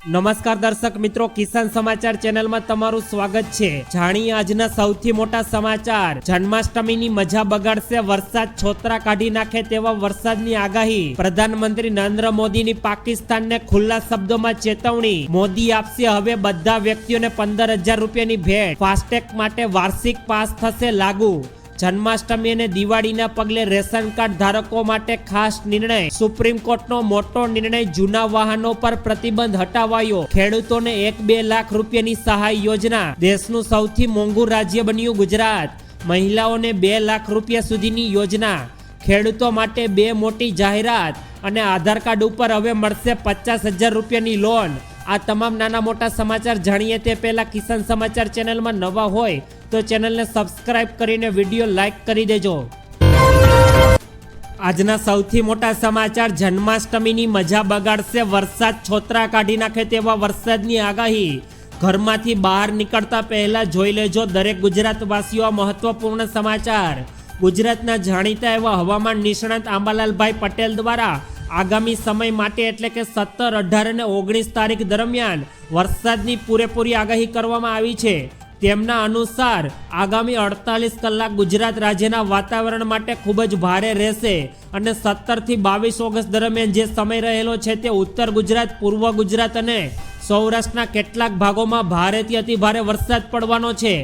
નમસ્કાર દર્શક મિત્રો, કિસાન સમાચાર ચેનલમાં તમારું સ્વાગત છે। જાણીએ આજના સૌથી મોટા સમાચાર। જન્માષ્ટમીની મજા બગાડશે વરસાદ, છોતરા કાઢી નાખે તેવા વરસાદની આગાહી। પ્રધાનમંત્રી નરેન્દ્ર મોદીની પાકિસ્તાનને ખુલ્લા શબ્દોમાં ચેતવણી। મોદી આપશે હવે બધા વ્યક્તિઓને 15,000 રૂપિયાની ભેટ। ફાસ્ટેગ માટે વાર્ષિક પાસ થશે લાગુ। જન્માષ્ટમી અને દિવાળીના પગલે રેશન કાર્ડ ધારકો માટે ખાસ નિર્ણય। સુપ્રીમ કોર્ટનો મોટો નિર્ણય, જૂના વાહનો પર પ્રતિબંધ હટાવાયો। ખેડૂતોને 1-2 લાખ રૂપિયાની સહાય યોજના। દેશનું સૌથી મોંઘું રાજ્ય બન્યું ગુજરાત। મહિલાઓને 2 લાખ રૂપિયા સુધીની યોજના। ખેડૂતો માટે 2 મોટી જાહેરાત અને આધાર કાર્ડ ઉપર હવે મળશે 50,000 રૂપિયાની લોન। આ તમામ નાના મોટા સમાચાર જાણીએ તે પહેલા કિસાન સમાચાર ચેનલમાં નવા હોય તો ચેનલને સબસ્ક્રાઇબ કરીને વિડીયો લાઈક કરી દેજો। આજના સૌથી મોટા સમાચાર। જન્માષ્ટમીની મજા બગાડશે વરસાદ, છોતરા કાઢી નાખે તેવા વરસાદની આગાહી। ઘરમાંથી બહાર નીકળતા પહેલા જોઈ લેજો દરેક ગુજરાતવાસીઓ મહત્વપૂર્ણ સમાચાર। ગુજરાતના જાણીતા એવા હવામાન નિષ્ણાત આંબાલાલભાઈ પટેલ દ્વારા આગામી સમય માટે એટલે કે 17, 18 અને 19 તારીખ દરમિયાન વરસાદની પૂરેપૂરી આગાહી કરવામાં આવી છે। તેમના અનુસાર આગામી 48 કલાક ગુજરાત રાજ્યના વાતાવરણ માટે ખૂબ જ ભારે રહેશે અને 17 થી 22 ઓગસ્ટ દરમિયાન જે સમય રહેલો છે તે ઉત્તર ગુજરાત, પૂર્વ ગુજરાત અને સૌરાષ્ટ્રના કેટલાક ભાગોમાં ભારેથી અતિ ભારે વરસાદ પડવાનો છે।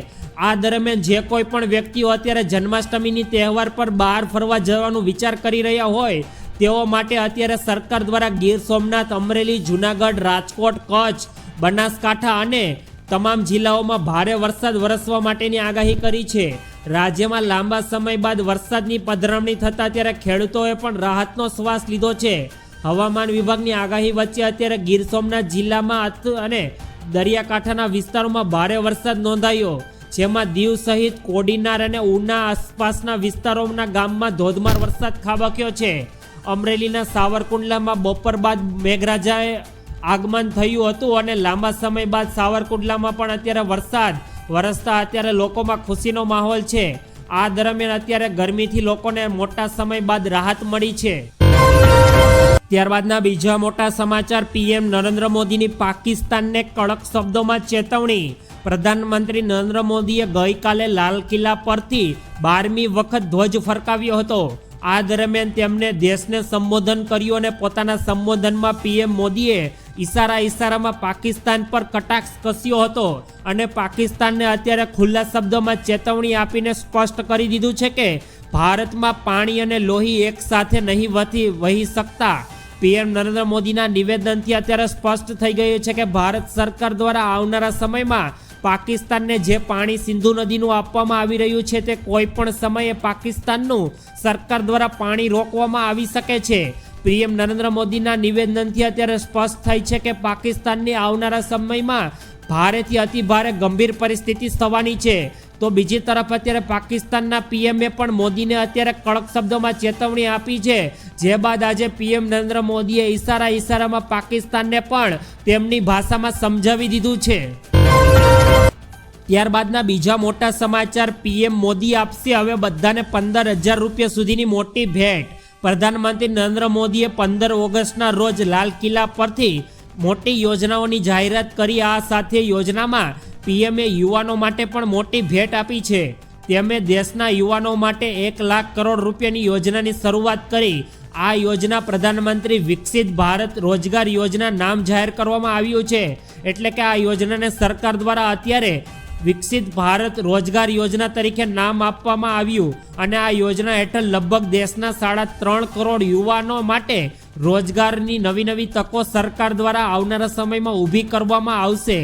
આ દરમિયાન જે કોઈ પણ વ્યક્તિઓ અત્યારે જન્માષ્ટમીની તહેવાર પર બહાર ફરવા જવાનું વિચાર કરી રહ્યા હોય તેઓ માટે અત્યારે સરકાર દ્વારા ગીર સોમનાથ, અમરેલી, જૂનાગઢ, રાજકોટ, કચ્છ, બનાસકાંઠા અને તમામ જિલ્લાઓમાં ભારે વરસાદ વરસવા માટેની આગાહી કરી છે। રાજ્યમાં લાંબા સમય બાદ વરસાદની પધરામણી થતા અત્યારે ખેડૂતોએ પણ રાહતનો શ્વાસ લીધો છે। હવામાન વિભાગની આગાહી વચ્ચે અત્યારે ગીર સોમનાથ જિલ્લામાં અને દરિયાકાંઠાના વિસ્તારોમાં ભારે વરસાદ નોંધાયો, જેમાં દીવ સહિત કોડીનાર અને ઉના આસપાસના વિસ્તારોના ગામમાં ધોધમાર વરસાદ ખાબક્યો છે। અમરેલીના સાવરકુંડલામાં બપોર બાદ મેઘરાજાએ આગમન થયું હતું અને લાંબા સમય બાદ સાવરકુંડલામાં પણ અત્યારે વરસાદ વરસતા અત્યારે લોકોમાં ખુશીનો માહોલ છે। આ દરમિયાન અત્યારે ગરમીથી લોકોને મોટા સમય બાદ રાહત મળી છે। ત્યારબાદના બીજા મોટા સમાચાર। પીએમ નરેન્દ્ર મોદીની પાકિસ્તાનને કડક શબ્દોમાં ચેતવણી। પ્રધાનમંત્રી નરેન્દ્ર મોદીએ ગઈકાલે લાલ કિલ્લા પરથી 12મી વખત ધ્વજ ફરકાવ્યો હતો। આ દરમિયાન તેમને દેશને સંબોધન કર્યું અને પોતાના સંબોધનમાં પીએમ મોદીએ ઈશારામાં પાકિસ્તાન પર કટાક્ષ કસ્યો હતો અને પાકિસ્તાનને અત્યારે ખુલ્લા શબ્દોમાં ચેતવણી આપીને સ્પષ્ટ કરી દીધું છે કે ભારતમાં પાણી અને લોહી એક સાથે નહીં વહી શકતા। પીએમ નરેન્દ્ર મોદીના નિવેદનથી અત્યારે સ્પષ્ટ થઈ ગયું છે કે ભારત સરકાર દ્વારા આવનારા સમયમાં પાકિસ્તાનને જે પાણી સિંધુ નદીનું આપવામાં આવી રહ્યું છે તે કોઈ પણ સમયે પાકિસ્તાનનું સરકાર દ્વારા પાણી રોકવામાં આવી શકે છે। પીએમ નરેન્દ્ર મોદીના નિવેદનથી અત્યારે સ્પષ્ટ થઈ છે કે પાકિસ્તાનની આવનારા સમયમાં ભારેથી અતિ ભારે ગંભીર પરિસ્થિતિ થવાની છે। તો બીજી તરફ અત્યારે પાકિસ્તાનના પીએમએ પણ મોદીને અત્યારે કડક શબ્દોમાં ચેતવણી આપી છે, જે બાદ આજે પીએમ નરેન્દ્ર મોદીએ ઈશારામાં પાકિસ્તાનને પણ તેમની ભાષામાં સમજાવી દીધું છે। ત્યારબાદના બીજા મોટા સમાચાર। પીએમ મોદી આપશે હવે બધાને 15,000 રૂપિયા સુધીની મોટી ભેટ। પ્રધાનમંત્રી નરેન્દ્ર મોદીએ 15 ઓગસ્ટના રોજ લાલ કિલ્લા પરથી મોટી યોજનાઓની જાહેરાત કરી। આ સાથે યોજનામાં પીએમએ યુવાનો માટે પણ મોટી ભેટ આપી છે। તેમણે દેશના યુવાનો માટે 1 લાખ કરોડ રૂપિયાની યોજનાની શરૂઆત કરી। આ યોજના પ્રધાનમંત્રી વિકસિત ભારત રોજગાર યોજના નામ જાહેર કરવામાં આવ્યું છે, એટલે કે આ યોજનાને સરકાર દ્વારા અત્યારે વિકસિત ભારત રોજગાર યોજના તરીકે નામ આપવામાં આવ્યું અને આ યોજના હેઠળ લગભગ દેશના 3.5 કરોડ યુવાનો માટે રોજગારની નવી તકો સરકાર દ્વારા આવનારા સમયમાં ઊભી કરવામાં આવશે।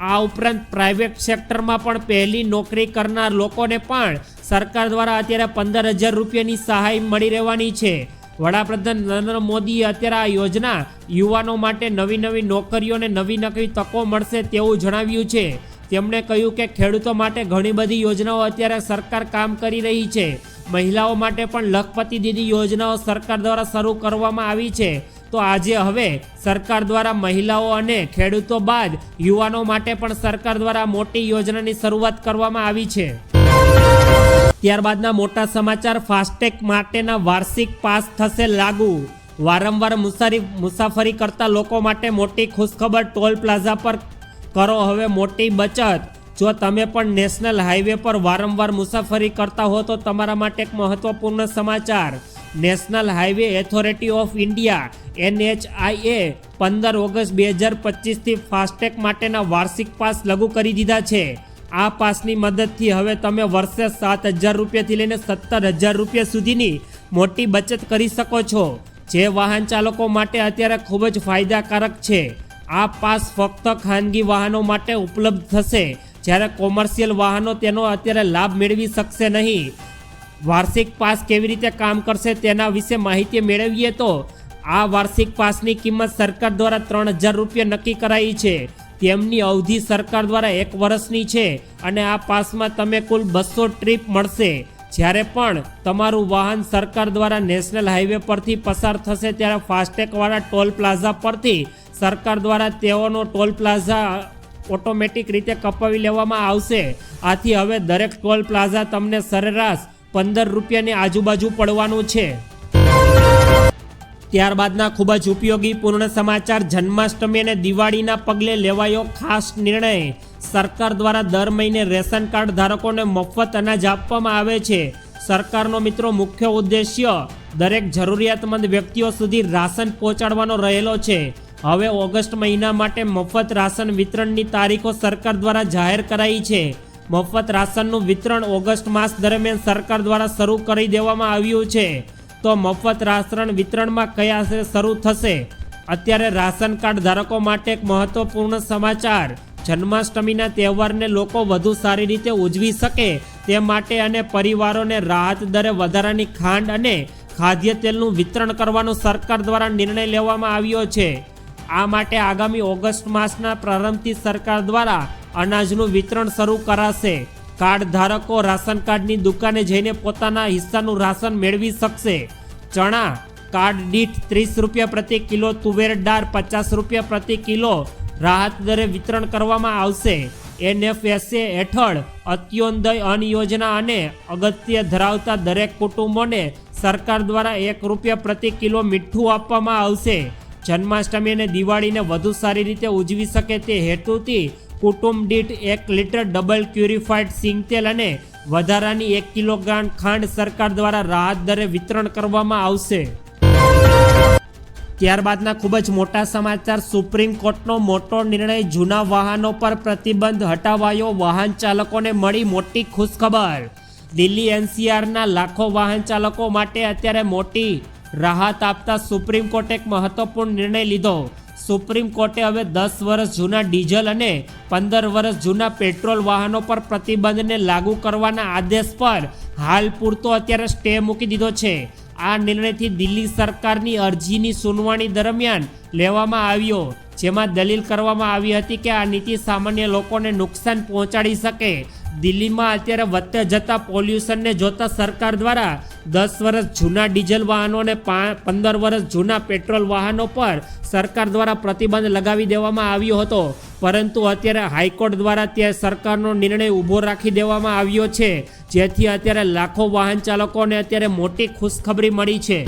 આ ઉપરાંત પ્રાઇવેટ સેક્ટરમાં પણ પહેલી નોકરી કરનાર લોકોને પણ સરકાર દ્વારા અત્યારે 15,000 રૂપિયાની સહાય મળી રહેવાની છે। વડાપ્રધાન નરેન્દ્ર મોદીએ અત્યારે આ યોજના યુવાનો માટે નવી નોકરીઓ અને નવી તકો મળશે તેવું જણાવ્યું છે। તેમણે કહ્યું કે ખેડૂતો માટે ઘણી બધી યોજનાઓ અત્યારે સરકાર કામ કરી રહી છે। મહિલાઓ માટે પણ લખપતિ દીદી યોજનાઓ સરકાર દ્વારા શરૂ કરવામાં આવી છે। તો આજે હવે સરકાર દ્વારા મહિલાઓ અને ખેડૂતો બાદ યુવાનો માટે પણ સરકાર દ્વારા મોટી યોજનાની શરૂઆત કરવામાં આવી છે। ત્યારબાદના મોટા સમાચાર। ફાસ્ટેગ માટેના વાર્ષિક પાસ થશે લાગુ। વારંવાર મુસાફરી કરતા લોકો માટે મોટી ખુશખબર, ટોલ પ્લાઝા પર કરો હવે મોટી બચત। જો તમે પણ નેશનલ હાઈવે પર વારંવાર મુસાફરી કરતા હો તો તમારા માટે એક મહત્વપૂર્ણ સમાચાર। National highway authority of India NHIA 15 August 2025થી ફાસ્ટેગ માટેના વાર્ષિક પાસ લાગુ કરી દીધા છે। આ પાસની મદદથી હવે તમે વર્ષે 7,000 રૂપિયાથી લઈને 17,000 રૂપિયા સુધીની મોટી બચત કરી શકો છો, જે વાહન ચાલકો માટે અત્યારે ખૂબ જ ફાયદાકારક છે। આ પાસ ફક્ત ખાનગી વાહનો માટે ઉપલબ્ધ થશે, જ્યારે કોમર્શિયલ વાહનો તેનો અત્યારે લાભ મેળવી શકશે નહીં। વાર્ષિક પાસ કેવી રીતે કામ કરશે તેના વિશે માહિતી મેળવીએ તો આ વાર્ષિક પાસની કિંમત સરકાર દ્વારા 3,000 રૂપિયા નક્કી કરાઈ છે। તેમની અવધિ સરકાર દ્વારા 1 વર્ષની છે અને આ પાસમાં તમે કુલ 200 ટ્રીપ મળશે। જ્યારે પણ તમારું વાહન સરકાર દ્વારા નેશનલ હાઈવે પરથી પસાર થશે ત્યારે ફાસ્ટેગવાળા ટોલ પ્લાઝા પરથી સરકાર દ્વારા તેઓનો ટોલ પ્લાઝા ઓટોમેટિક રીતે કપાવી લેવામાં આવશે। આથી હવે દરેક ટોલ પ્લાઝા તમને સરેરાશ 15 રૂપિયાની આજુબાજુ પડવાનું છે। ત્યારબાદના ખૂબ જ ઉપયોગી પૂર્ણ સમાચાર, જન્માષ્ટમી અને દિવાળીના પગલે લેવાયો ખાસ નિર્ણય। સરકાર દ્વારા દર મહિને રેશન કાર્ડ ધારકોને મફત અનાજ આપવામાં આવે છે। સરકારનો મિત્રો મુખ્ય ઉદ્દેશ્ય દરેક જરૂરિયાતમંદ વ્યક્તિઓ સુધી રાશન પહોંચાડવાનો રહેલો છે। હવે ઓગસ્ટ મહિના માટે મફત રાશન વિતરણની તારીખો સરકાર દ્વારા જાહેર કરાઈ છે। મફત રાશનનું વિતરણ ઓગસ્ટ માસ દરમિયાન સરકાર દ્વારા શરૂ કરી દેવામાં આવ્યું છે। તો મફત રાશન વિતરણમાં કયા શરૂ થશે? અત્યારે રાશન કાર્ડ ધારકો માટે એક મહત્વપૂર્ણ સમાચાર, જન્માષ્ટમીના તહેવારને લોકો વધુ સારી રીતે ઉજવી શકે તે માટે અને પરિવારોને રાહત દરે વધારાની ખાંડ અને ખાદ્ય તેલનું વિતરણ કરવાનો સરકાર દ્વારા નિર્ણય લેવામાં આવ્યો છે। આ માટે આગામી ઓગસ્ટ માસના પ્રારંભથી સરકાર દ્વારા અનાજનું વિતરણ શરૂ કરાશે। કાર્ડ ધારકો રાશન કાર્ડની દુકાને જઈને પોતાના હિસ્સાનું રાશન મેળવી શકશે। ચણા કાર્ડ દીઠ 30 રૂપિયા પ્રતિ કિલો, તુવેર દાળ 50 રૂપિયા પ્રતિ કિલો રાહત દરે વિતરણ કરવામાં આવશે। NFSA હેઠળ અત્યોદય અન્ન યોજના અને અગત્ય ધરાવતા દરેક કુટુંબોને સરકાર દ્વારા 1 રૂપિયા પ્રતિ કિલો મીઠું આપવામાં આવશે। જન્માષ્ટમી અને દિવાળીને વધુ સારી રીતે ઉજવી શકે તે હેતુથી કુટુંબ દીઠ 1 લીટર ડબલ પ્યુરિફાઈડ સિંગ તેલ અને વધારાની 1 કિલોગ્રામ ખાંડ સરકાર દ્વારા રાહત દરે વિતરણ કરવામાં આવશે। ત્યારબાદના ખૂબ જ મોટા સમાચાર, સુપ્રીમ કોર્ટનો મોટો નિર્ણય, જૂના વાહનો પર પ્રતિબંધ હટાવાયો, વાહન ચાલકોને મળી મોટી ખુશખબર। દિલ્હી NCRના લાખો વાહન ચાલકો માટે અત્યારે મોટી રાહત આપતા સુપ્રીમ કોર્ટે એક મહત્વપૂર્ણ નિર્ણય લીધો। સુપ્રીમ કોર્ટે હવે 10 વર્ષ જૂના ડીઝલ અને 15 વર્ષ જૂના પેટ્રોલ વાહનો પર પ્રતિબંધને લાગુ કરવાના આદેશ પર હાલ પૂરતો અત્યારે સ્ટે મૂકી દીધો છે। આ નિર્ણયથી દિલ્હી સરકારની અરજીની સુનાવણી દરમિયાન લેવામાં આવ્યો, જેમાં દલીલ કરવામાં આવી હતી કે આ નીતિ સામાન્ય લોકોને નુકસાન પહોંચાડી શકે। દિલ્હીમાં અત્યારે વધતા જતા પોલ્યુશનને જોતા સરકાર દ્વારા 10 વર્ષ જૂના ડીઝલ વાહનો અને 15 વર્ષ જૂના પેટ્રોલ વાહનો પર સરકાર દ્વારા પ્રતિબંધ લગાવી દેવામાં આવ્યો હતો, પરંતુ અત્યારે હાઈકોર્ટ દ્વારા ત્યાં સરકારનો નિર્ણય ઊભો રાખી દેવામાં આવ્યો છે, જેથી અત્યારે લાખો વાહન ચાલકોને અત્યારે મોટી ખુશખબરી મળી છે।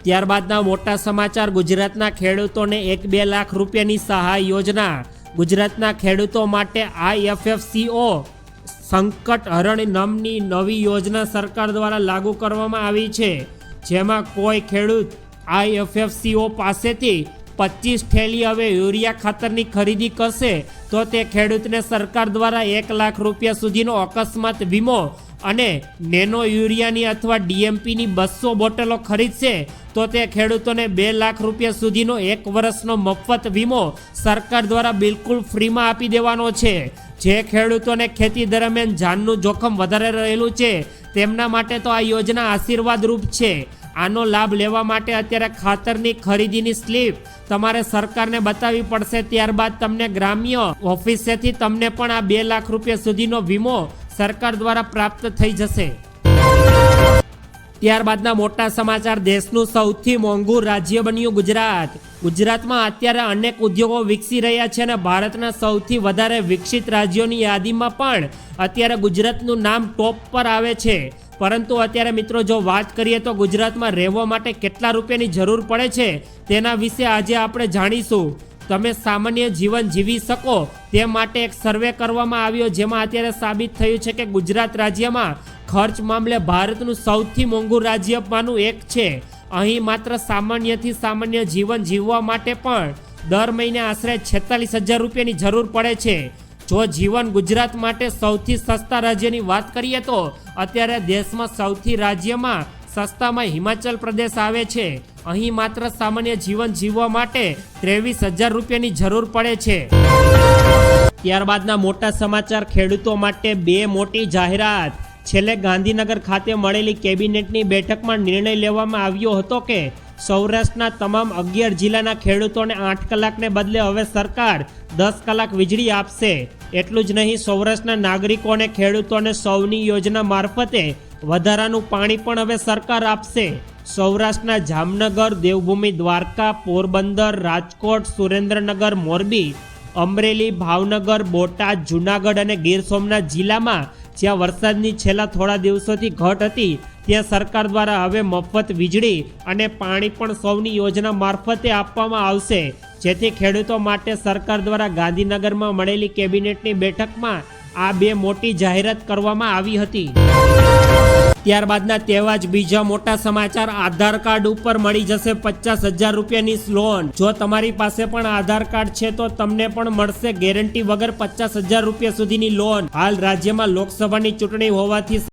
ત્યારબાદના મોટા સમાચાર, ગુજરાતના ખેડૂતોને 1-2 લાખ રૂપિયાની સહાય યોજના। ગુજરાતના ખેડૂતો માટે IFFCO સંકટ હરણ નામની નવી યોજના સરકાર દ્વારા લાગુ કરવામાં આવી છે, જેમાં કોઈ ખેડૂત IFFCO પાસેથી 25 થેલી હવે યુરિયા ખાતરની ખરીદી કરશે તો તે ખેડૂતને સરકાર દ્વારા 1 લાખ રૂપિયા સુધીનો અકસ્માત વીમો અને નેનો યુરિયાની અથવા DMPની 200 બોટલો ખરીદશે તો તે ખેડૂતોને 2 લાખ રૂપિયા સુધીનો 1 વર્ષનો મફત વીમો સરકાર દ્વારા બિલકુલ ફ્રીમાં આપી દેવાનો છે। જે ખેડૂતોને ખેતી દરમિયાન જાનનું જોખમ વધારે રહેલું છે તેમના માટે તો આ યોજના આશીર્વાદરૂપ છે। આનો લાભ લેવા માટે અત્યારે ખાતરની ખરીદીની સ્લીપ તમારે સરકારને બતાવવી પડશે, ત્યારબાદ તમને ગ્રામ્ય ઓફિસેથી તમને પણ આ 2 લાખ રૂપિયા સુધીનો વીમો સરકાર દ્વારા પ્રાપ્ત થઈ જશે। ત્યારબાદના મોટા સમાચાર, દેશનું સૌથી મોંઘું રાજ્ય બન્યું ગુજરાત। ગુજરાતમાં અત્યારે અનેક ઉદ્યોગો વિકસી રહ્યા છે અને ભારતના સૌથી વધારે વિકસિત રાજ્યોની યાદીમાં પણ અત્યારે ગુજરાતનું નામ ટોપ પર આવે છે। પરંતુ અત્યારે મિત્રો જો વાત કરીએ તો ગુજરાતમાં રહેવા માટે કેટલા રૂપિયાની જરૂર પડે છે તેના વિશે આજે આપણે જાણીશું. તમે સામાન્ય જીવન જીવી શકો તે માટે એક સર્વે કરવામાં આવ્યો, જેમાં અત્યારે સાબિત થયું છે કે ગુજરાત રાજ્યમાં ખર્ચ મામલે ભારતનું સૌથી મોંઘું રાજ્યમાંનું એક છે. અહીં માત્ર સામાન્યથી સામાન્ય જીવન જીવવા માટે પણ દર મહિને આશરે 46,000 રૂપિયાની જરૂર પડે છે. જો જીવન ગુજરાત માટે સૌથી સસ્તા રાજ્યની વાત કરીએ તો અત્યારે દેશમાં સૌથી રાજ્યમાં સસ્તામાં હિમાચલ પ્રદેશ આવે છે. અહીં માત્ર સામાન્ય જીવન જીવવા માટે 23,000 રૂપિયાની જરૂર પડે છે. ત્યારબાદના મોટા સમાચાર, ખેડૂતો માટે 2 મોટી જાહેરાત. છેલ્લે ગાંધીનગર ખાતે મળેલી કેબિનેટની બેઠકમાં નિર્ણય લેવામાં આવ્યો હતો કે સૌરાષ્ટ્રના તમામ 11 જિલ્લાના ખેડૂતોને 8 કલાકને બદલે હવે સરકાર 10 કલાક વીજળી આપશે. એટલું જ નહીં, સૌરાષ્ટ્રના નાગરિકો અને ખેડૂતોને સૌની યોજના મારફતે વધારાનું પાણી પણ હવે સરકાર આપશે. સૌરાષ્ટ્રના જામનગર, દેવભૂમિ દ્વારકા, પોરબંદર, રાજકોટ, સુરેન્દ્રનગર, મોરબી, અમરેલી, ભાવનગર, બોટાદ, જૂનાગઢ અને ગીર સોમનાથ જિલ્લામાં જ્યાં વરસાદની છેલ્લા થોડા દિવસોથી ઘટ હતી ત્યાં સરકાર દ્વારા હવે મફત વીજળી અને પાણી પણ સૌની યોજના મારફતે આપવામાં આવશે, જેથી ખેડૂતો માટે સરકાર દ્વારા ગાંધીનગરમાં મળેલી કેબિનેટની બેઠકમાં આ 2 મોટી જાહેરાત કરવામાં આવી હતી. ત્યારબાદના તેવા જ બીજા મોટા સમાચાર, આધાર કાર્ડ ઉપર મળી જશે 50,000 રૂપિયાની લોન. જો તમારી પાસે પણ આધાર કાર્ડ છે તો તમને પણ મળશે ગેરંટી વગર 50,000 રૂપિયા સુધીની લોન. હાલ રાજ્યમાં લોકસભાની ચૂંટણી હોવાથી